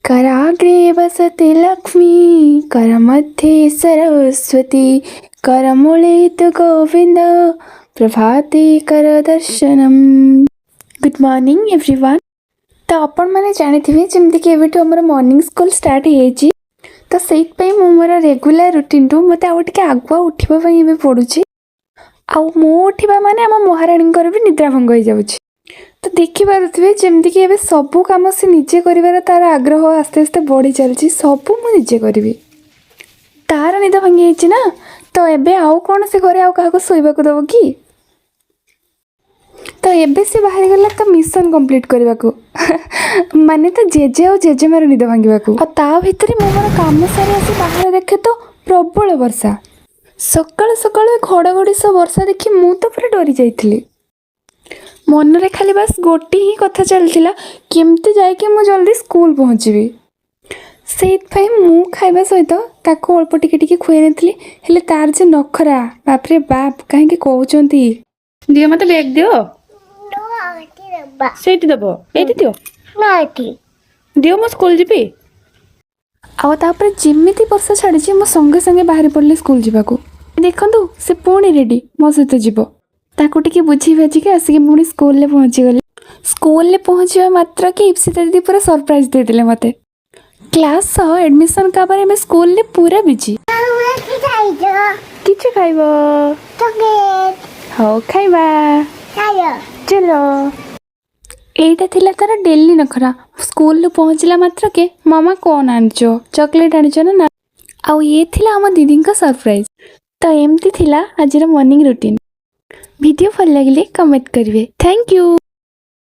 कराग्रे वसति लक्ष्मी करमध्ये सरस्वती करमूले तु गोविंद प्रभाते कर दर्शनम। Good morning everyone. तो आपण मैंने जानी जमीक एवं आम मॉर्निंग स्कूल स्टार्ट हो तो से मोर रेगुलर रूटीन रु मत आगुआ उठापी पड़ुची मो उठा माने आम महाराणी भी निद्रा भंग हो जाऊँगी। तो देखिपे जमीक ए सबू कम से निजे कर तार आग्रह आस्ते आस्ते बढ़ी चलती सबू मुझे करी तार निद भांगी ना तो एबे आउ कौन से घरे आउ क्या शोवाक दब कि तो एबे से बाहर गला तो मिशन कंप्लीट करने को माने तो जेजे और जेजेमार निद भांगा भितर मोर कम सारी आसी बाहर देखे तो प्रबल वर्षा सकाल सकाल घड़घड़ी सब वर्षा देखी मु तो पूरा डरी जाइली। मन रे खाली बस गोटे ही कथा चलता केमती जाइए मु जल्दी स्कूल पहुँची से मु खाइबा सहित ताको अल्प टिके खुए नी तार जे नखरा बाप रे बाप कहीं कहते दियो मत बैग दियो से दब ये दियो दियो मो स्कूल जीपी आउे जमीती वर्षा छाड़ी मो संगे संगे बाहरी पड़े स्कूल जावाक देखु से पुणी रेडी मो सहित जीव ताको टिके बुझी बाजिक आसिक पुणी स्कूल पहुँची गली। स्कूल पहुँचा मात्र कि इप्सिता दीदी पूरा सरप्राइज देते मते क्लास सह एडमिशन काबार में स्कूल पूरा बिजी किछ खाइब हो खाइबा चलो एटा थिला तार डेली नखरा स्कूल पहुँचला मात्र के मामा कौन आनिचो चॉकलेट आनिचो ना आउ ये थिला आम दीदी का सरप्राइज। तो एमती थिला आज मॉर्निंग रूटीन वीडियो भल लगे कमेंट करेंगे। Thank you.